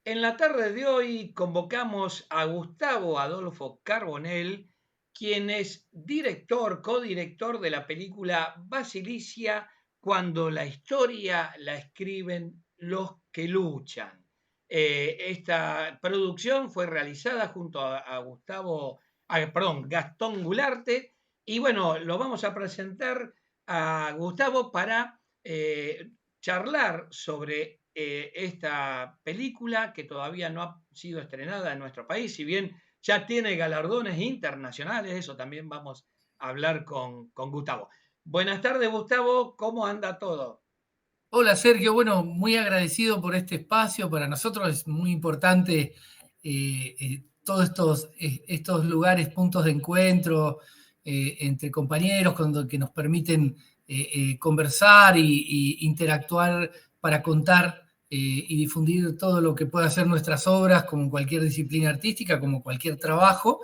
En la tarde de hoy convocamos a Gustavo Adolfo Carbonell, quien es director, codirector de la película Basilicia, cuando la historia la escriben los que luchan. Esta producción fue realizada junto a Gastón Gularte, y bueno, lo vamos a presentar a Gustavo para charlar sobre esta película que todavía no ha sido estrenada en nuestro país, si bien ya tiene galardones internacionales, eso también vamos a hablar con Gustavo. Buenas tardes, Gustavo, ¿cómo anda todo? Hola Sergio, bueno, muy agradecido por este espacio. Para nosotros es muy importante todos estos lugares, puntos de encuentro entre compañeros que nos permiten conversar y interactuar para contar y difundir todo lo que pueda ser nuestras obras, como cualquier disciplina artística, como cualquier trabajo,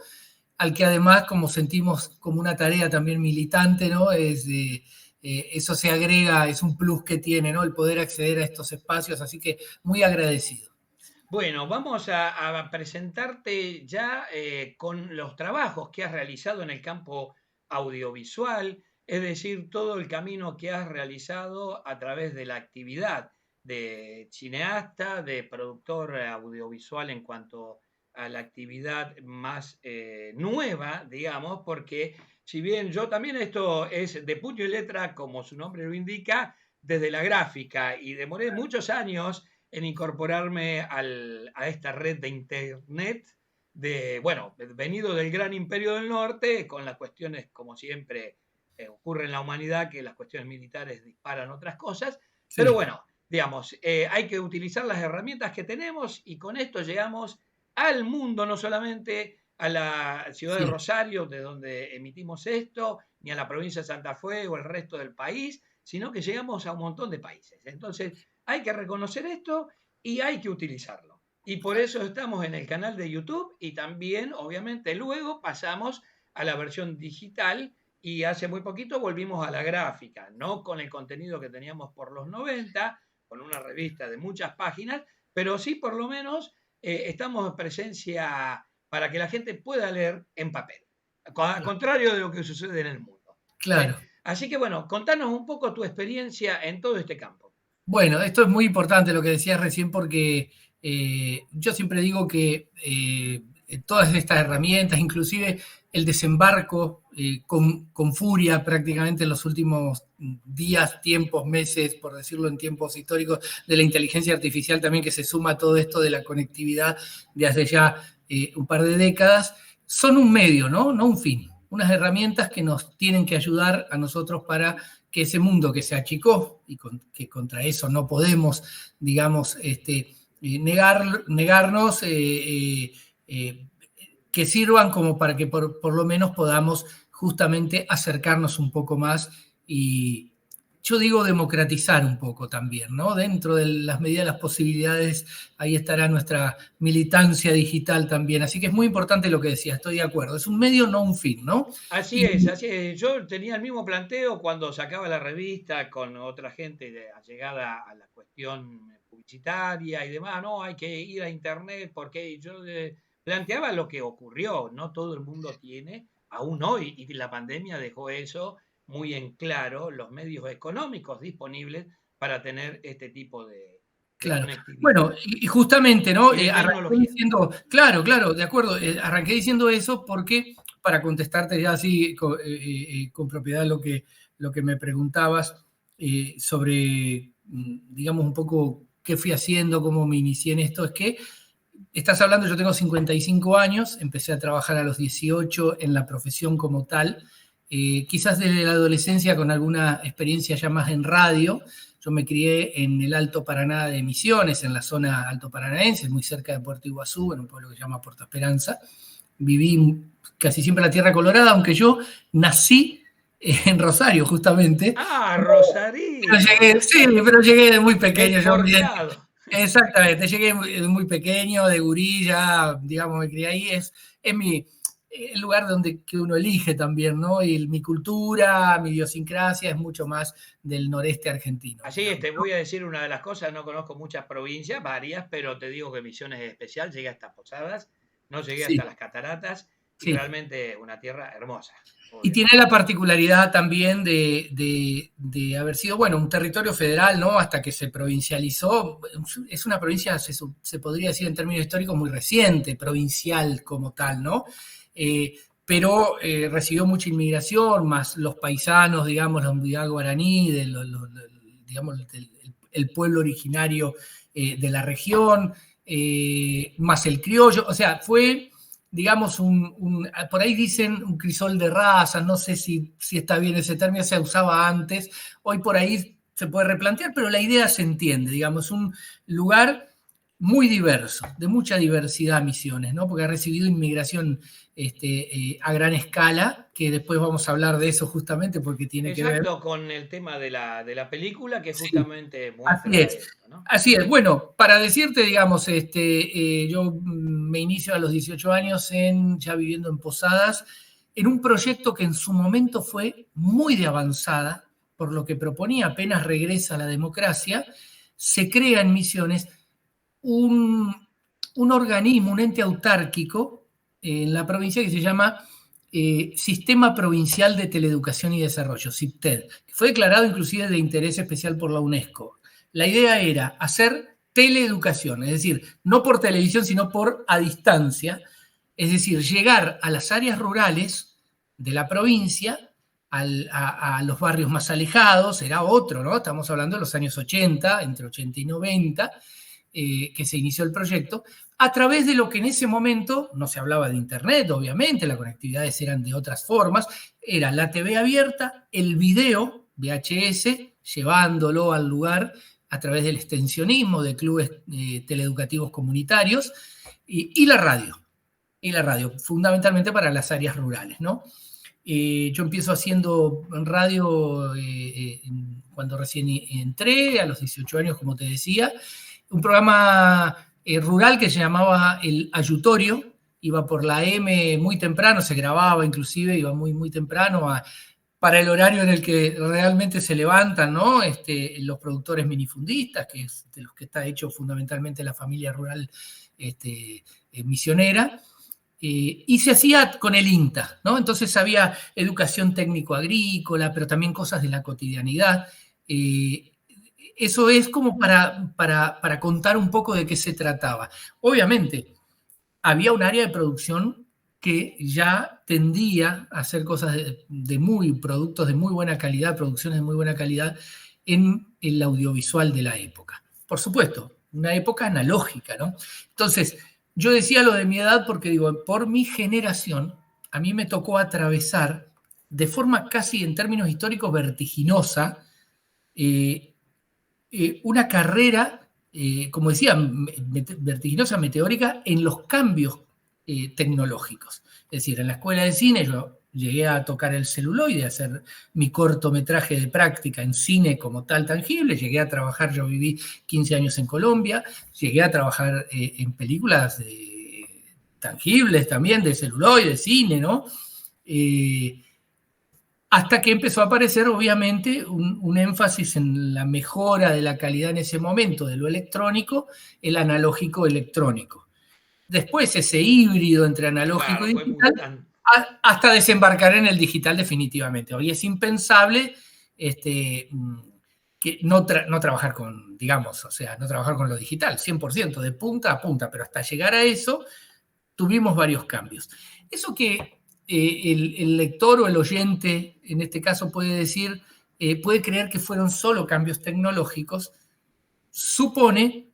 al que además, como sentimos como una tarea también militante, ¿no? Eso se agrega, es un plus que tiene, ¿no? El poder acceder a estos espacios, así que muy agradecido. Bueno, vamos a presentarte ya con los trabajos que has realizado en el campo audiovisual, es decir, todo el camino que has realizado a través de la actividad de cineasta, de productor audiovisual en cuanto a la actividad más nueva, digamos, porque si bien yo también esto es de puño y letra, como su nombre lo indica, desde la gráfica y demoré muchos años en incorporarme a esta red de Internet, bueno, venido del gran imperio del norte, con las cuestiones, como siempre ocurre en la humanidad, que las cuestiones militares disparan otras cosas, pero Sí, bueno, digamos, hay que utilizar las herramientas que tenemos y con esto llegamos al mundo, no solamente a la ciudad de sí. Rosario, de donde emitimos esto, ni a la provincia de Santa Fe o el resto del país, sino que llegamos a un montón de países. Entonces, hay que reconocer esto y hay que utilizarlo. Y por eso estamos en el canal de YouTube y también, obviamente, luego pasamos a la versión digital y hace muy poquito volvimos a la gráfica, no con el contenido que teníamos por los 90, con una revista de muchas páginas, pero sí por lo menos estamos en presencia para que la gente pueda leer en papel, al contrario de lo que sucede en el mundo. ¿Eh? Claro. Así que bueno, contanos un poco tu experiencia en todo este campo. Bueno, esto es muy importante lo que decías recién porque yo siempre digo que todas estas herramientas, inclusive el desembarco con furia prácticamente en los últimos días, tiempos, meses, por decirlo en tiempos históricos, de la inteligencia artificial también que se suma a todo esto de la conectividad de hace ya un par de décadas, son un medio, ¿no? No un fin. Unas herramientas que nos tienen que ayudar a nosotros para que ese mundo que se achicó y que contra eso no podemos, digamos, negarnos, que sirvan como para que por lo menos podamos justamente acercarnos un poco más y yo digo democratizar un poco también, ¿no? Dentro de las medidas de las posibilidades, ahí estará nuestra militancia digital también. Así que es muy importante lo que decía, estoy de acuerdo. Es un medio, no un fin, ¿no? Así Y es, así es. Yo tenía el mismo planteo cuando sacaba la revista con otra gente allegada a la cuestión publicitaria y demás. No, hay que ir a internet porque yo planteaba lo que ocurrió. No todo el mundo tiene, aún hoy, y la pandemia dejó eso muy en claro, los medios económicos disponibles para tener este tipo de claro. Bueno, conectividad y justamente, ¿no? y de Arranqué tecnología. diciendo, claro, claro, de acuerdo, arranqué diciendo eso porque, para contestarte ya así con propiedad lo que me preguntabas sobre, digamos, un poco qué fui haciendo, cómo me inicié en esto, es que estás hablando, yo tengo 55 años, empecé a trabajar a los 18 en la profesión como tal, quizás desde la adolescencia con alguna experiencia ya más en radio. Yo me crié en el Alto Paraná de Misiones, en la zona alto paranaense, muy cerca de Puerto Iguazú, en un pueblo que se llama Puerto Esperanza. Viví casi siempre en la Tierra Colorada, aunque yo nací en Rosario, justamente. Ah, Pero Rosarito, llegué, sí, pero llegué de muy pequeño. Yo exportado. exactamente, llegué muy pequeño, de gurí, ya, digamos, me crié ahí. Es mi, el lugar donde que uno elige también, ¿no? Y mi cultura, mi idiosincrasia es mucho más del noreste argentino, Así digamos, te ¿no? voy a decir una de las cosas, no conozco muchas provincias, varias, pero te digo que Misiones es especial, llegué hasta Posadas, no llegué hasta Sí, las cataratas y sí. realmente una tierra hermosa, Y obvio. tiene la particularidad también de haber sido, bueno, un territorio federal, ¿no? Hasta que se provincializó. Es una provincia, se podría decir en términos históricos, muy reciente, provincial como tal, ¿no? Eh, pero recibió mucha inmigración, más los paisanos, digamos, la unidad guaraní, digamos, el pueblo originario de la región, más el criollo. O sea, fue digamos, por ahí dicen un crisol de razas, no sé si está bien ese término, se usaba antes, hoy por ahí se puede replantear, pero la idea se entiende, digamos, un lugar muy diverso, de mucha diversidad Misiones, ¿no? Porque ha recibido inmigración a gran escala, que después vamos a hablar de eso justamente porque tiene que ver. Exacto, con el tema de la película que Sí, justamente así muestra es. esto, ¿no? Así es. Bueno, para decirte, digamos, yo me inicio a los 18 años ya viviendo en Posadas, en un proyecto que en su momento fue muy de avanzada, por lo que proponía apenas regresa a la democracia, se crea en Misiones un, un organismo, un ente autárquico en la provincia que se llama Sistema Provincial de Teleeducación y Desarrollo, SIPTED, que fue declarado inclusive de interés especial por la UNESCO. La idea era hacer teleeducación, es decir, no por televisión, sino por a distancia, es decir, llegar a las áreas rurales de la provincia, a los barrios más alejados, era otro, ¿no? Estamos hablando de los años 80, entre 80 y 90, que se inició el proyecto, a través de lo que en ese momento no se hablaba de Internet, obviamente, las conectividades eran de otras formas, era la TV abierta, el video VHS, llevándolo al lugar a través del extensionismo de clubes teleeducativos comunitarios y la radio. Y la radio, fundamentalmente para las áreas rurales, ¿no? Yo empiezo haciendo radio cuando recién entré, a los 18 años, como te decía, un programa rural que se llamaba El Ayutorio, iba por la M muy temprano, se grababa inclusive, iba muy, muy temprano para el horario en el que realmente se levantan, ¿no? Los productores minifundistas, que es de los que está hecho fundamentalmente la familia rural misionera. Y se hacía con el INTA, ¿no? Entonces había educación técnico-agrícola, pero también cosas de la cotidianidad. Eh, Eso es como para contar un poco de qué se trataba. Obviamente, había un área de producción que ya tendía a hacer cosas productos de muy buena calidad, producciones de muy buena calidad en el audiovisual de la época. Por supuesto, una época analógica, ¿no? Entonces, yo decía lo de mi edad porque digo, por mi generación, a mí me tocó atravesar de forma casi en términos históricos vertiginosa eh, una carrera, como decía, vertiginosa, meteórica, en los cambios tecnológicos. Es decir, en la escuela de cine yo llegué a tocar el celuloide, a hacer mi cortometraje de práctica en cine como tal tangible, llegué a trabajar, yo viví 15 años en Colombia, llegué a trabajar en películas tangibles también, de celuloide, de cine, ¿no? Eh, Hasta que empezó a aparecer, obviamente, un énfasis en la mejora de la calidad en ese momento de lo electrónico, el analógico electrónico. Después ese híbrido entre analógico Claro, y fue digital, mutante. hasta desembarcar en el digital definitivamente. Hoy es impensable que no trabajar con, digamos, o sea, no trabajar con lo digital, 100%, de punta a punta, pero hasta llegar a eso tuvimos varios cambios. Eso que el lector o el oyente, en este caso, puede decir, puede creer que fueron solo cambios tecnológicos, supone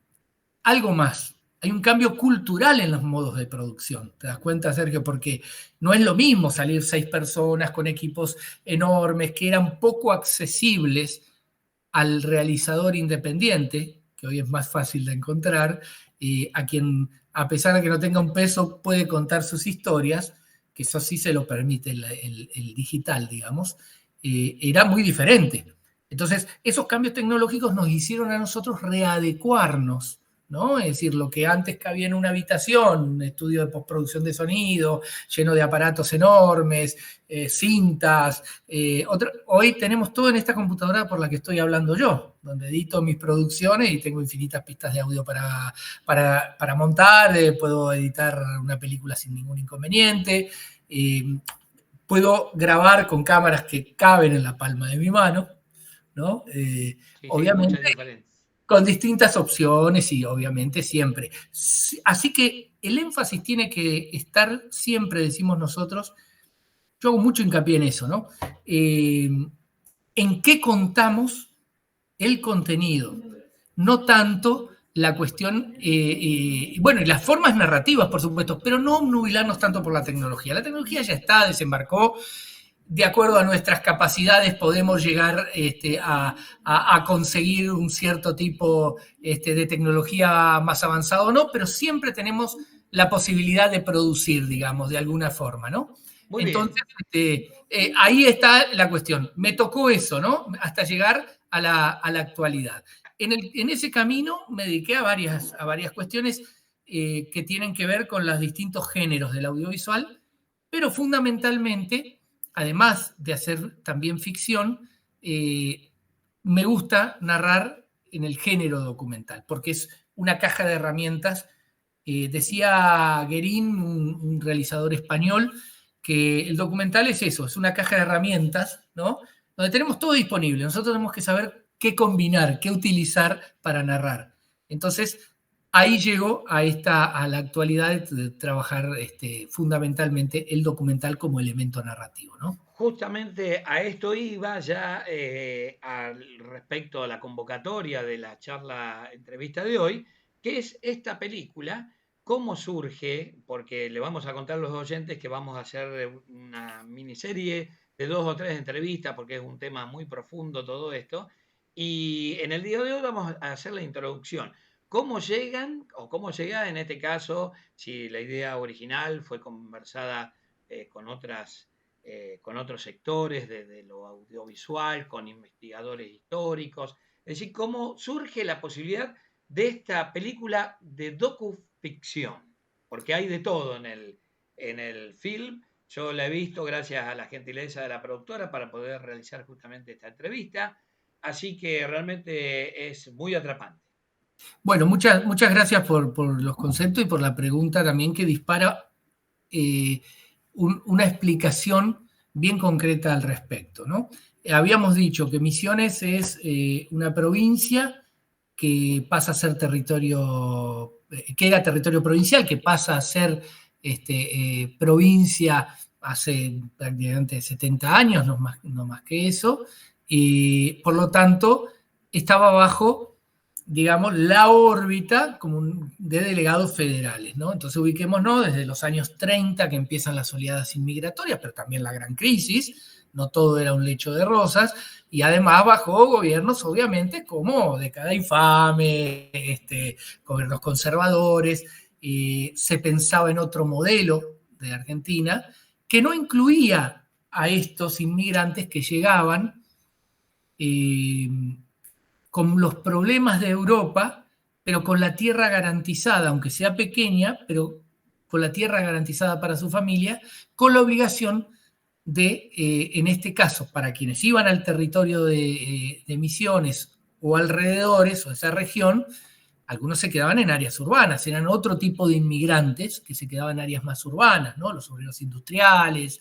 algo más. Hay un cambio cultural en los modos de producción. ¿Te das cuenta, Sergio? Porque no es lo mismo salir 6 personas con equipos enormes que eran poco accesibles al realizador independiente, que hoy es más fácil de encontrar, a quien, a pesar de que no tenga un peso, puede contar sus historias, que eso sí se lo permite el digital, digamos, era muy diferente. Entonces, esos cambios tecnológicos nos hicieron a nosotros readecuarnos, ¿no? Es decir, lo que antes cabía en una habitación, un estudio de postproducción de sonido, lleno de aparatos enormes, cintas, hoy tenemos todo en esta computadora por la que estoy hablando yo, donde edito mis producciones y tengo infinitas pistas de audio para montar, puedo editar una película sin ningún inconveniente, puedo grabar con cámaras que caben en la palma de mi mano, ¿no? Sí, sí, mucha Obviamente diferencia. con distintas opciones y obviamente siempre. Así que el énfasis tiene que estar siempre, decimos nosotros, yo hago mucho hincapié en eso, ¿no? En qué contamos el contenido, no tanto la cuestión, bueno, y las formas narrativas, por supuesto, pero no obnubilarnos tanto por la tecnología. La tecnología ya está, desembarcó, de acuerdo a nuestras capacidades podemos llegar a conseguir un cierto tipo de tecnología más avanzada o no, pero siempre tenemos la posibilidad de producir, digamos, de alguna forma, ¿no? Muy Entonces, bien. ahí está la cuestión. Me tocó eso, ¿no? Hasta llegar a la actualidad. En ese camino me dediqué a varias cuestiones que tienen que ver con los distintos géneros del audiovisual, pero fundamentalmente, además de hacer también ficción, me gusta narrar en el género documental, porque es una caja de herramientas. Decía Guerín, un realizador español, que el documental es eso, es una caja de herramientas, ¿no? Donde tenemos todo disponible. Nosotros tenemos que saber qué combinar, qué utilizar para narrar. Entonces, ahí llego a la actualidad de trabajar fundamentalmente el documental como elemento narrativo, ¿no? Justamente a esto iba ya al respecto a la convocatoria de la charla entrevista de hoy, que es esta película, cómo surge, porque le vamos a contar a los oyentes que vamos a hacer una miniserie de 2 o 3 entrevistas, porque es un tema muy profundo todo esto, y en el día de hoy vamos a hacer la introducción. ¿Cómo llegan, o cómo llega en este caso, si la idea original fue conversada con con otros sectores de lo audiovisual, con investigadores históricos? Es decir, cómo surge la posibilidad de esta película de docuficción, porque hay de todo en el film. Yo la he visto gracias a la gentileza de la productora para poder realizar justamente esta entrevista, así que realmente es muy atrapante. Bueno, muchas gracias por los conceptos y por la pregunta también que dispara eh, una explicación bien concreta al respecto, ¿no? Habíamos dicho que Misiones es una provincia que pasa a ser territorio, que era territorio provincial, que pasa a ser provincia hace prácticamente 70 años, no más que eso, y por lo tanto estaba bajo, digamos, la órbita como de delegados federales, ¿no? Entonces ubiquémonos desde los años 30 que empiezan las oleadas inmigratorias, pero también la gran crisis, no todo era un lecho de rosas, y además bajo gobiernos, obviamente, como década infame, gobiernos conservadores, se pensaba en otro modelo de Argentina que no incluía a estos inmigrantes que llegaban eh, con los problemas de Europa, pero con la tierra garantizada, aunque sea pequeña, pero con la tierra garantizada para su familia, con la obligación de, en este caso, para quienes iban al territorio de Misiones o alrededores o esa región, algunos se quedaban en áreas urbanas, eran otro tipo de inmigrantes que se quedaban en áreas más urbanas, ¿no? Los obreros industriales,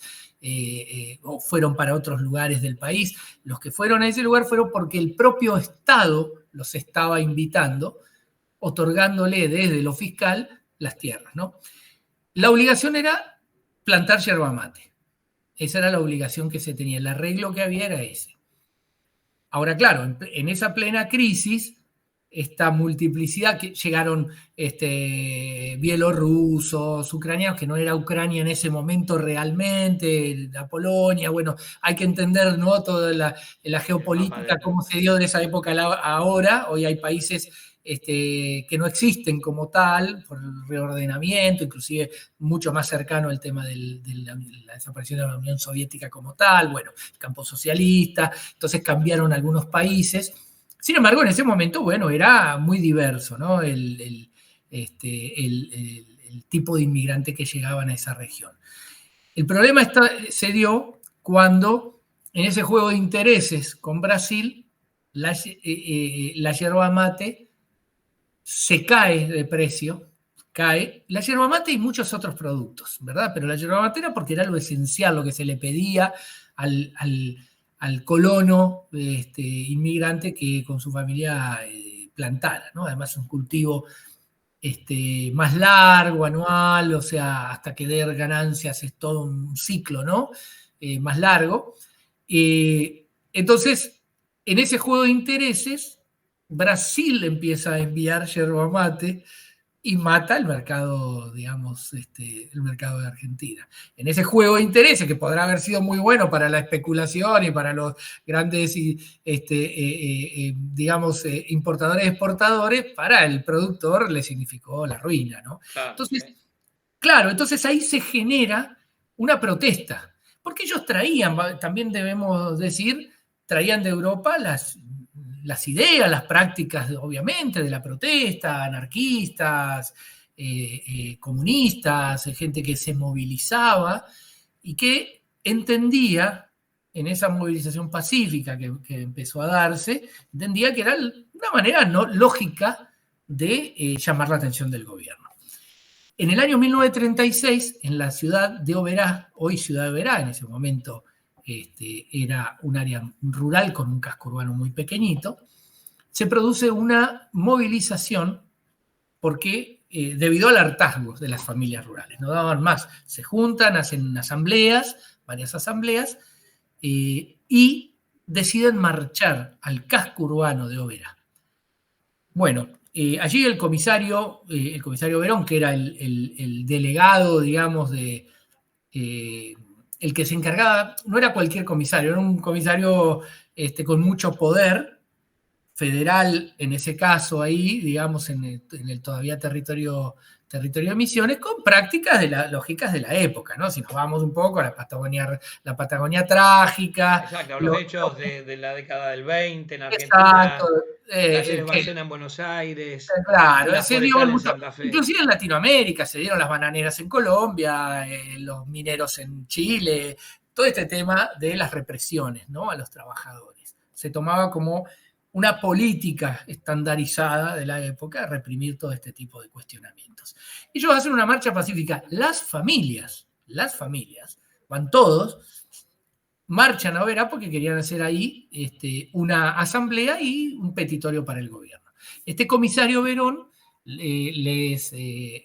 o fueron para otros lugares del país. Los que fueron a ese lugar fueron porque el propio Estado los estaba invitando, otorgándole desde lo fiscal las tierras, ¿no? La obligación era plantar yerba mate. Esa era la obligación que se tenía. El arreglo que había era ese. Ahora, claro, en esa plena crisis, esta multiplicidad que llegaron bielorrusos, ucranianos, que no era Ucrania en ese momento realmente, la Polonia, bueno, hay que entender, ¿no?, toda la El mapa geopolítica, de... cómo se dio de esa época a ahora. Hoy hay países que no existen como tal, por el reordenamiento, inclusive mucho más cercano al tema de la desaparición de la Unión Soviética como tal, bueno, el campo socialista, entonces cambiaron algunos países. Sin embargo, en ese momento, bueno, era muy diverso, ¿no? El tipo de inmigrante que llegaban a esa región. El problema se dio cuando en ese juego de intereses con Brasil, la yerba mate se cae de precio, cae. La yerba mate y muchos otros productos, ¿verdad? Pero la yerba mate era porque era lo esencial, lo que se le pedía al colono inmigrante que con su familia plantara, ¿no? Además es un cultivo más largo, anual, o sea, hasta que dé ganancias es todo un ciclo, ¿no? Más largo. Entonces, en ese juego de intereses, Brasil empieza a enviar yerba mate y mata el mercado, digamos, el mercado de Argentina. En ese juego de intereses, que podrá haber sido muy bueno para la especulación y para los grandes, digamos, importadores-exportadores, para el productor le significó la ruina, ¿no? Claro, Entonces, sí. claro, entonces ahí se genera una protesta, porque ellos traían, también debemos decir, traían de Europa las ideas, las prácticas, obviamente, de la protesta, anarquistas, comunistas, gente que se movilizaba y que entendía en esa movilización pacífica que empezó a darse, entendía que era una manera no lógica de llamar la atención del gobierno. En el año 1936, en la ciudad de Oberá, hoy ciudad de Oberá, en ese momento era un área rural con un casco urbano muy pequeñito, se produce una movilización porque debido al hartazgo de las familias rurales, no daban más, se juntan, hacen asambleas, varias asambleas, y deciden marchar al casco urbano de Oberá. Bueno, allí el comisario Verón, que era el delegado, digamos, el que se encargaba, no era cualquier comisario, era un comisario con mucho poder federal, en ese caso ahí, digamos, en el todavía territorio de Misiones, con prácticas lógicas de la época, ¿no? Si nos vamos un poco a la Patagonia trágica. Exacto, los hechos de la década del 20 en Exacto. Argentina, las Que elevaciones en Buenos Aires, Claro, las se dio forestales en mucho, Santa Fe. inclusive en Latinoamérica, se dieron las bananeras en Colombia, los mineros en Chile, todo este tema de las represiones, ¿no? A los trabajadores. Se tomaba como una política estandarizada de la época reprimir todo este tipo de cuestionamientos. Ellos hacen una marcha pacífica. Las familias, van todos, marchan a Oberá porque querían hacer ahí una asamblea y un petitorio para el gobierno. Este comisario Verón les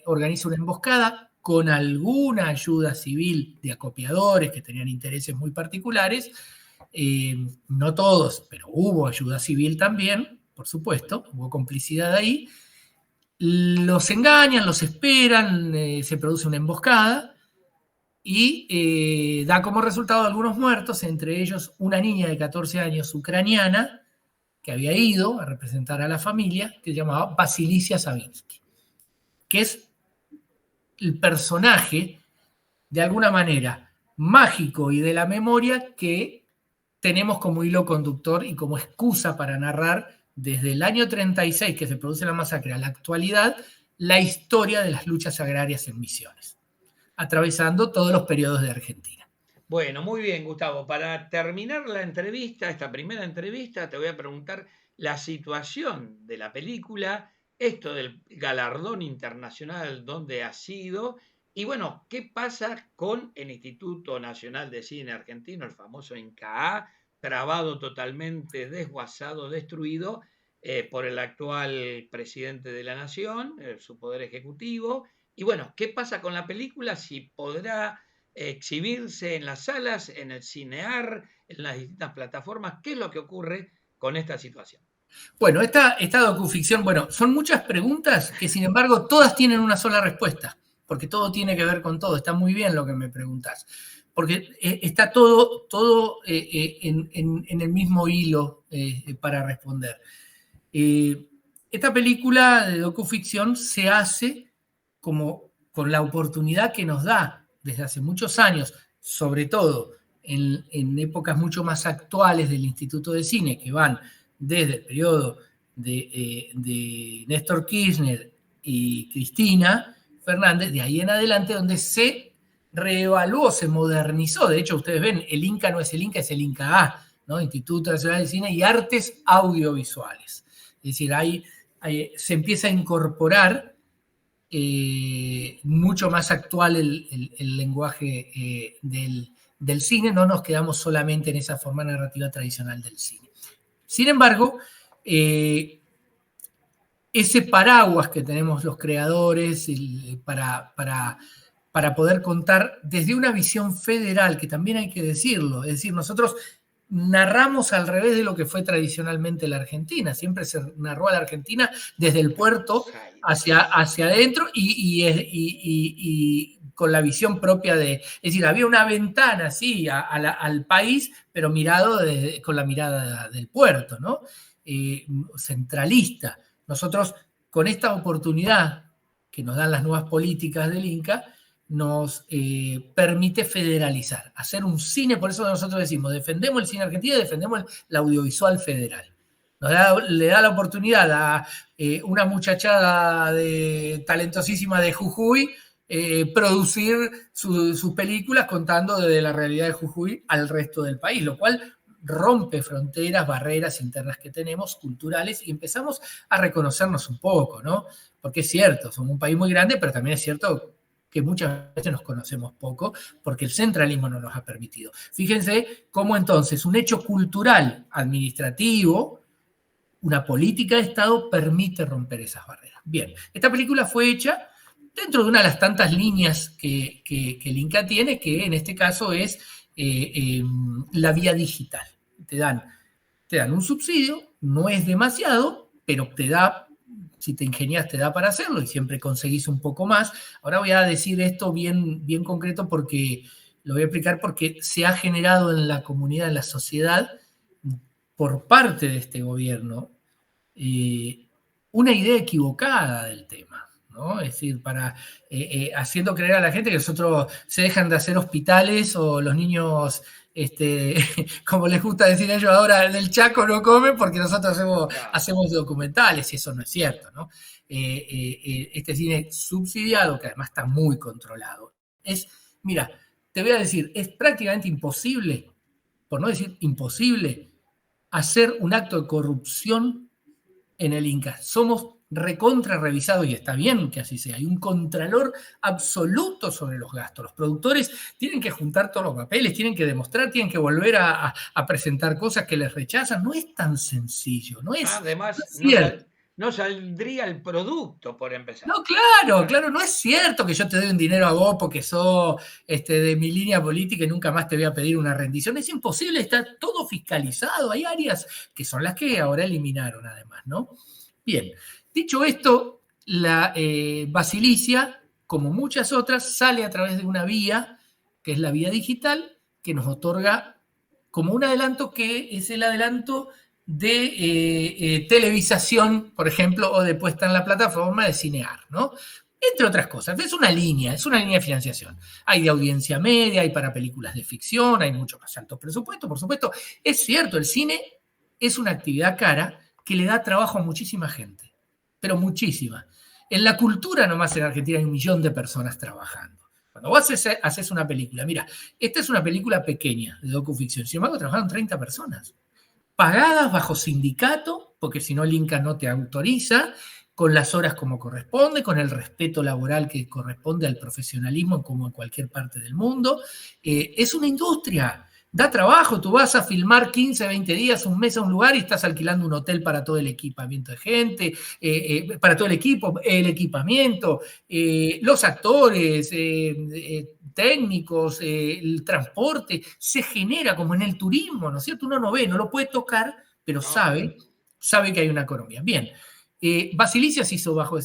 organiza una emboscada con alguna ayuda civil de acopiadores que tenían intereses muy particulares. No todos, pero hubo ayuda civil también, por supuesto, hubo complicidad ahí. Los engañan, los esperan, se produce una emboscada y da como resultado algunos muertos, entre ellos una niña de 14 años ucraniana que había ido a representar a la familia, que se llamaba Basilicia Savinsky, que es el personaje, de alguna manera, mágico y de la memoria que tenemos como hilo conductor y como excusa para narrar desde el año 36, que se produce la masacre, a la actualidad, la historia de las luchas agrarias en Misiones, atravesando todos los periodos de Argentina. Bueno, muy bien, Gustavo. Para terminar la entrevista, esta primera entrevista, te voy a preguntar la situación de la película, esto del galardón internacional, dónde ha sido, y bueno, ¿qué pasa con el Instituto Nacional de Cine Argentino, el famoso INCAA, trabado totalmente, desguazado, destruido por el actual presidente de la Nación, su poder ejecutivo? Y bueno, ¿qué pasa con la película? Si podrá exhibirse en las salas, en el Cinear, en las distintas plataformas. ¿Qué es lo que ocurre con esta situación? Bueno, esta docuficción, bueno, son muchas preguntas que sin embargo todas tienen una sola respuesta, porque todo tiene que ver con todo. Está muy bien lo que me preguntas, porque está todo en el mismo hilo para responder. Esta película de docuficción se hace como con la oportunidad que nos da desde hace muchos años, sobre todo en épocas mucho más actuales del Instituto de Cine, que van desde el periodo de Néstor Kirchner y Cristina Fernández, de ahí en adelante, donde se reevaluó, se modernizó. De hecho, ustedes ven, el INCA no es el INCA, es el INCA-A, ¿no? Instituto Nacional de Cine y Artes Audiovisuales. Es decir, ahí se empieza a incorporar mucho más actual el lenguaje del cine, no nos quedamos solamente en esa forma narrativa tradicional del cine. Sin embargo, ese paraguas que tenemos los creadores para poder contar desde una visión federal, que también hay que decirlo, es decir, nosotros narramos al revés de lo que fue tradicionalmente la Argentina, siempre se narró a la Argentina desde el puerto hacia adentro y con la visión propia es decir, había una ventana, sí, al país, pero mirado con la mirada del puerto, ¿no? Centralista. Nosotros, con esta oportunidad que nos dan las nuevas políticas del INCA, nos permite federalizar, hacer un cine, por eso nosotros decimos, defendemos el cine argentino y defendemos el audiovisual federal. Le da la oportunidad a una muchachada talentosísima de Jujuy producir sus películas contando desde la realidad de Jujuy al resto del país, lo cual rompe fronteras, barreras internas que tenemos, culturales, y empezamos a reconocernos un poco, ¿no? Porque es cierto, somos un país muy grande, pero también es cierto que muchas veces nos conocemos poco porque el centralismo no nos ha permitido. Fíjense cómo entonces un hecho cultural, administrativo, una política de Estado permite romper esas barreras. Bien, esta película fue hecha dentro de una de las tantas líneas que el INCA tiene, que en este caso es la vía digital. Te dan un subsidio, no es demasiado, pero te da, si te ingenias, te da para hacerlo y siempre conseguís un poco más. Ahora voy a decir esto bien concreto porque lo voy a explicar porque se ha generado en la comunidad, en la sociedad, por parte de este gobierno, una idea equivocada del tema, ¿no? Es decir, haciendo creer a la gente que nosotros se dejan de hacer hospitales o los niños, como les gusta decir a ellos ahora, del Chaco no comen porque nosotros hacemos documentales y eso no es cierto, ¿no? Este cine subsidiado, que además está muy controlado, mira, te voy a decir, es prácticamente imposible, por no decir imposible, hacer un acto de corrupción en el INCA. Somos recontra revisados y está bien que así sea. Hay un contralor absoluto sobre los gastos. Los productores tienen que juntar todos los papeles, tienen que demostrar, tienen que volver a presentar cosas que les rechazan. No es tan sencillo, no es, Además, no es cierto. no saldría el producto por empezar. No, claro, no es cierto que yo te doy un dinero a vos porque sos de mi línea política y nunca más te voy a pedir una rendición. Es imposible, está todo fiscalizado. Hay áreas que son las que ahora eliminaron además, ¿no? Bien, dicho esto, la Basilicia, como muchas otras, sale a través de una vía, que es la vía digital, que nos otorga como un adelanto que es el adelanto de televisación, por ejemplo, o de puesta en la plataforma de Cinear, ¿no? Entre otras cosas, es una línea de financiación. Hay de audiencia media, hay para películas de ficción, hay mucho más alto presupuesto, por supuesto. Es cierto, el cine es una actividad cara que le da trabajo a muchísima gente, pero muchísima. En la cultura nomás en Argentina hay 1 millón de personas trabajando. Cuando vos haces una película, mira, esta es una película pequeña de docuficción, sin embargo trabajaron 30 personas pagadas bajo sindicato, porque si no el INCA no te autoriza, con las horas como corresponde, con el respeto laboral que corresponde al profesionalismo como en cualquier parte del mundo. Es una industria, da trabajo, tú vas a filmar 15, 20 días, un mes a un lugar y estás alquilando un hotel para todo el equipamiento de gente, para todo el equipo, el equipamiento, los actores, técnicos, el transporte, se genera como en el turismo, ¿no es cierto? Uno no ve, no lo puede tocar, pero sabe que hay una economía. Bien, Basilicia se hizo bajo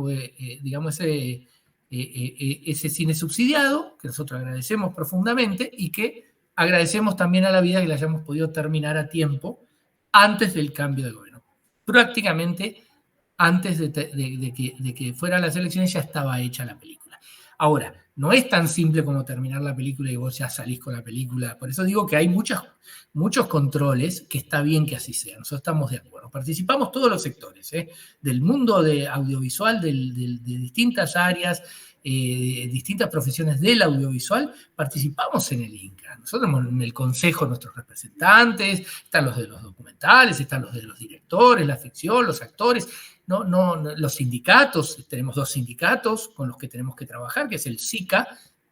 digamos, ese cine subsidiado, que nosotros agradecemos profundamente y que agradecemos también a la vida que la hayamos podido terminar a tiempo antes del cambio de gobierno. Prácticamente antes de que fueran las elecciones ya estaba hecha la película. Ahora, no es tan simple como terminar la película y vos ya salís con la película. Por eso digo que hay muchos controles que está bien que así sean. Nosotros estamos de acuerdo. Participamos todos los sectores, del mundo de audiovisual, de distintas áreas, distintas profesiones del audiovisual, participamos en el INCA. Nosotros en el consejo, nuestros representantes, están los de los documentales, están los de los directores, la ficción, los actores, los sindicatos, tenemos 2 sindicatos con los que tenemos que trabajar, que es el SICA,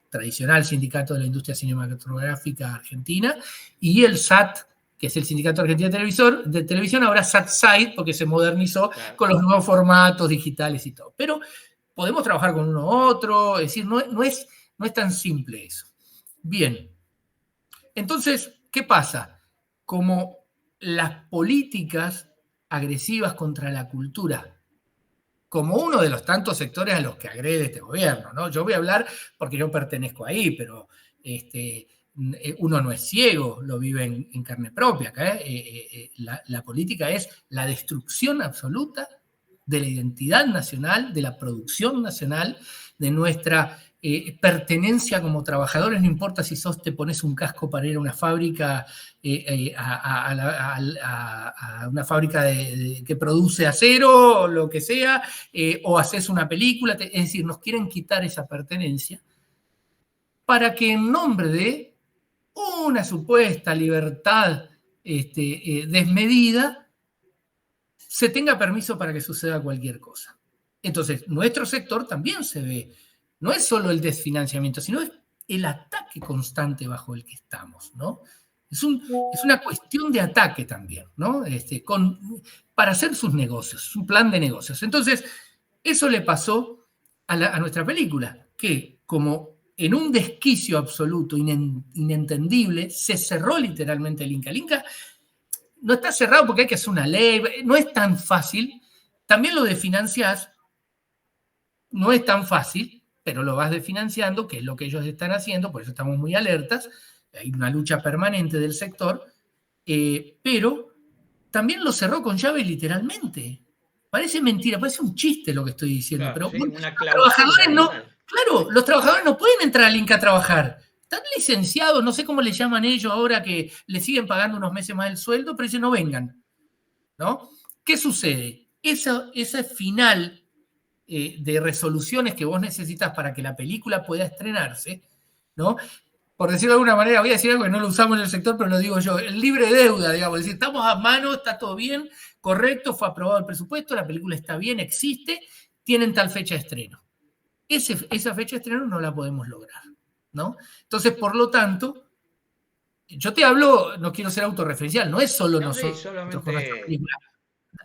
tradicional Sindicato de la Industria Cinematográfica Argentina, y el SAT, que es el Sindicato Argentino de Televisión, ahora SATSide, porque se modernizó con los nuevos formatos digitales y todo. Pero podemos trabajar con uno u otro, es decir, no es tan simple eso. Bien, entonces, ¿qué pasa? Como las políticas agresivas contra la cultura, como uno de los tantos sectores a los que agrede este gobierno, ¿no? Yo voy a hablar porque yo pertenezco ahí, pero uno no es ciego, lo vive en carne propia. Acá, la política es la destrucción absoluta de la identidad nacional, de la producción nacional, de nuestra pertenencia como trabajadores. No importa si te pones un casco para ir a una fábrica, a una fábrica que produce acero o lo que sea, o haces una película, es decir, nos quieren quitar esa pertenencia para que en nombre de una supuesta libertad desmedida se tenga permiso para que suceda cualquier cosa. Entonces, nuestro sector también se ve, no es solo el desfinanciamiento, sino es el ataque constante bajo el que estamos, ¿no? Es una cuestión de ataque también, ¿no? Para hacer sus negocios, su plan de negocios. Entonces, eso le pasó a nuestra película, que como en un desquicio absoluto, inentendible, se cerró literalmente el Inca. El Inca no está cerrado porque hay que hacer una ley, no es tan fácil. También lo desfinanciás, no es tan fácil, pero lo vas desfinanciando, que es lo que ellos están haciendo, por eso estamos muy alertas, hay una lucha permanente del sector, pero también lo cerró con llave literalmente. Parece mentira, parece un chiste lo que estoy diciendo, claro, pero sí, los trabajadores no, claro, los trabajadores no pueden entrar al Inca a trabajar. Están licenciados, no sé cómo le llaman ellos ahora que le siguen pagando unos meses más el sueldo, pero dicen no vengan, ¿no? ¿Qué sucede? Ese final de resoluciones que vos necesitas para que la película pueda estrenarse, ¿no? Por decirlo de alguna manera, voy a decir algo que no lo usamos en el sector, pero lo digo yo, el libre deuda, digamos, es decir, estamos a mano, está todo bien, correcto, fue aprobado el presupuesto, la película está bien, existe, tienen tal fecha de estreno. Esa fecha de estreno no la podemos lograr, ¿no? Entonces, por lo tanto, yo te hablo, no quiero ser autorreferencial, no es solo nosotros con nuestra película.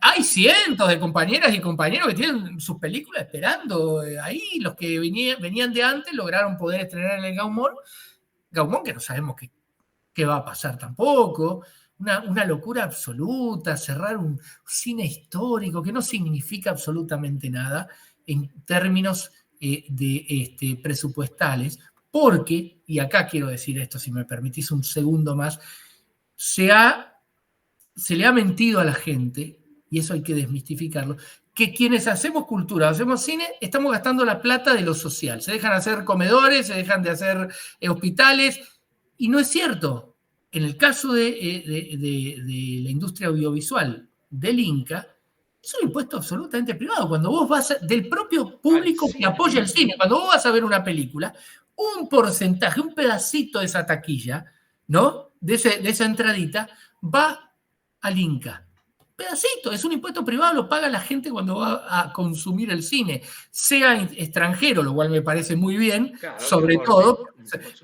Hay cientos de compañeras y compañeros que tienen sus películas esperando ahí, los que venían de antes lograron poder estrenar en el Gaumont, que no sabemos qué va a pasar tampoco, una locura absoluta, cerrar un cine histórico que no significa absolutamente nada en términos presupuestales, porque, y acá quiero decir esto, si me permitís un segundo más, se le ha mentido a la gente, y eso hay que desmistificarlo, que quienes hacemos cultura, hacemos cine, estamos gastando la plata de lo social. Se dejan hacer comedores, se dejan de hacer hospitales, y no es cierto. En el caso de la industria audiovisual del Inca, es un impuesto absolutamente privado. Cuando vos vas del propio público que apoya el cine, cuando vos vas a ver una película, un porcentaje, un pedacito de esa taquilla, ¿no? De esa entradita, va al Inca. Pedacito, es un impuesto privado, lo paga la gente cuando va a consumir el cine, sea extranjero, lo cual me parece muy bien, claro, sobre todo,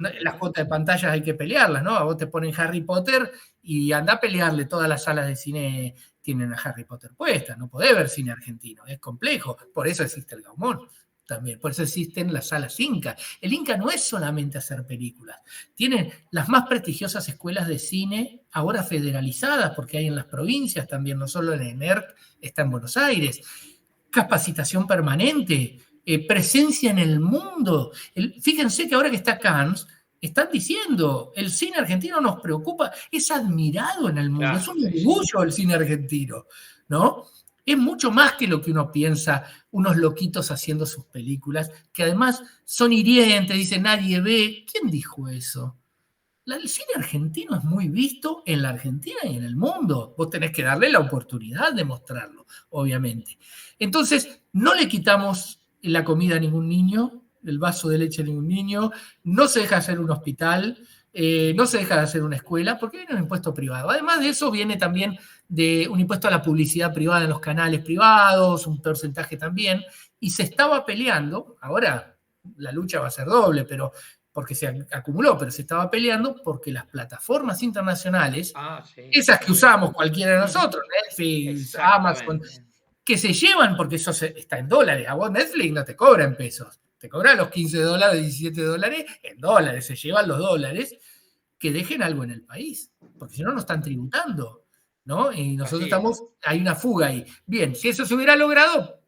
las cuotas de pantallas hay que pelearlas, ¿no? A vos te ponen Harry Potter y anda a pelearle, todas las salas de cine tienen a Harry Potter puestas, no podés ver cine argentino, es complejo, por eso existe el Gaumont. También, por eso existen las salas Inca. El Inca no es solamente hacer películas, tienen las más prestigiosas escuelas de cine, ahora federalizadas, porque hay en las provincias también, no solo en el ENERC, está en Buenos Aires, capacitación permanente, presencia en el mundo. Fíjense que ahora que está Cannes, están diciendo, el cine argentino nos preocupa, es admirado en el mundo, claro, es un orgullo el cine argentino, ¿no? Es mucho más que lo que uno piensa, unos loquitos haciendo sus películas, que además son hirientes, dice nadie ve. ¿Quién dijo eso? El cine argentino es muy visto en la Argentina y en el mundo. Vos tenés que darle la oportunidad de mostrarlo, obviamente. Entonces, no le quitamos la comida a ningún niño, el vaso de leche a ningún niño, no se deja hacer un hospital, no se deja de hacer una escuela, porque viene un impuesto privado. Además de eso, viene también de un impuesto a la publicidad privada en los canales privados, un porcentaje también, y se estaba peleando, ahora la lucha va a ser doble, pero porque se acumuló, pero se estaba peleando porque las plataformas internacionales, Sí, esas que sí. usamos cualquiera de nosotros, Netflix, Amazon, Exactamente. que se llevan, porque eso está en dólares, a vos Netflix no te cobra en pesos, te cobra los $15, $17 en dólares, se llevan los dólares, que dejen algo en el país, porque si no, no están tributando, ¿no? Y nosotros Así es. hay una fuga ahí. Bien, si eso se hubiera logrado,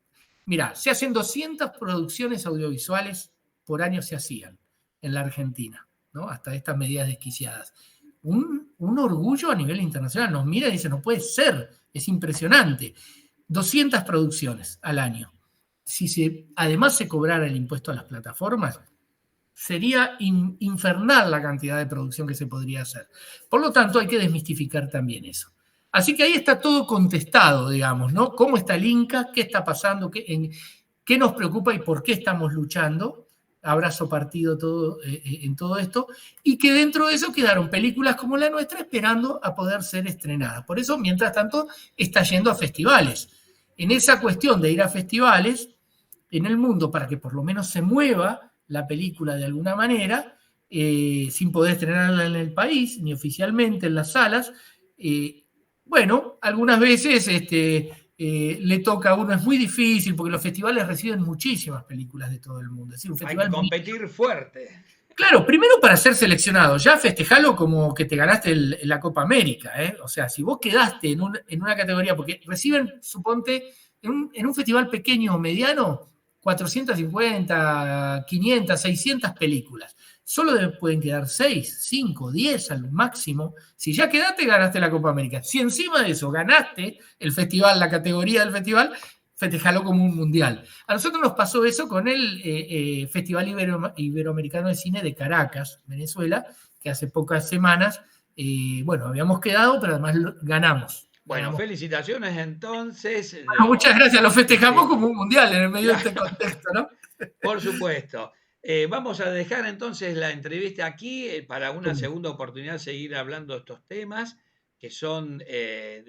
mira, se hacen 200 producciones audiovisuales por año se hacían en la Argentina, ¿no? Hasta estas medidas desquiciadas. Un orgullo a nivel internacional. Nos mira y dice, no puede ser, es impresionante. 200 producciones al año. Si además se cobrara el impuesto a las plataformas, sería infernal la cantidad de producción que se podría hacer. Por lo tanto, hay que desmistificar también eso. Así que ahí está todo contestado, digamos, ¿no? ¿Cómo está el Inca? ¿Qué está pasando? ¿Qué nos preocupa y por qué estamos luchando? Abrazo partido todo, en todo esto. Y que dentro de eso quedaron películas como la nuestra esperando a poder ser estrenadas. Por eso, mientras tanto, está yendo a festivales. En esa cuestión de ir a festivales en el mundo para que por lo menos se mueva la película de alguna manera, sin poder estrenarla en el país, ni oficialmente en las salas. Bueno, algunas veces le toca a uno, es muy difícil, porque los festivales reciben muchísimas películas de todo el mundo. Es decir, un Hay que festival competir fuerte. Claro, primero para ser seleccionado, ya festejalo como que te ganaste la Copa América, ¿eh? O sea, si vos quedaste en una categoría, porque reciben, suponte, en un festival pequeño o mediano, 450, 500, 600 películas. Solo pueden quedar 6, 5, 10 al máximo. Si ya quedaste, ganaste la Copa América. Si encima de eso ganaste el festival, la categoría del festival, festejalo como un mundial. A nosotros nos pasó eso con el Festival Iberoamericano de Cine de Caracas, Venezuela, que hace pocas semanas, bueno, habíamos quedado, pero además ganamos. Bueno, felicitaciones entonces. Bueno, muchas gracias, lo festejamos Sí, como un mundial en el medio de claro, este contexto, ¿no? por supuesto. Vamos a dejar entonces la entrevista aquí para una ¿Cómo? segunda oportunidad seguir hablando de estos temas que son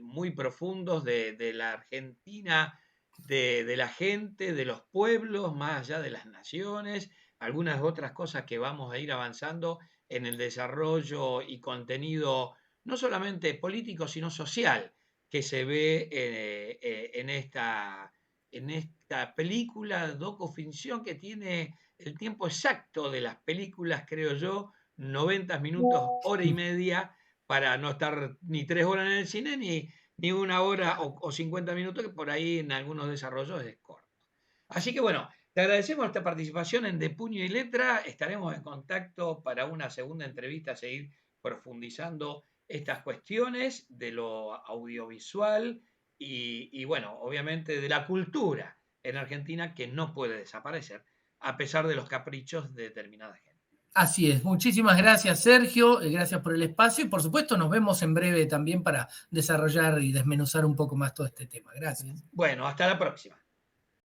muy profundos de la Argentina, de la gente, de los pueblos, más allá de las naciones, algunas otras cosas que vamos a ir avanzando en el desarrollo y contenido no solamente político, sino social, que se ve en esta película docuficción que tiene el tiempo exacto de las películas, creo yo, 90 minutos, hora y media, para no estar ni 3 horas en el cine, ni 1 hora o 50 minutos, que por ahí en algunos desarrollos es corto. Así que bueno, te agradecemos esta participación en De Puño y Letra. Estaremos en contacto para una segunda entrevista, seguir profundizando estas cuestiones de lo audiovisual y bueno, obviamente de la cultura en Argentina que no puede desaparecer a pesar de los caprichos de determinada gente. Así es. Muchísimas gracias, Sergio. Gracias por el espacio y, por supuesto, nos vemos en breve también para desarrollar y desmenuzar un poco más todo este tema. Gracias. Bueno, hasta la próxima.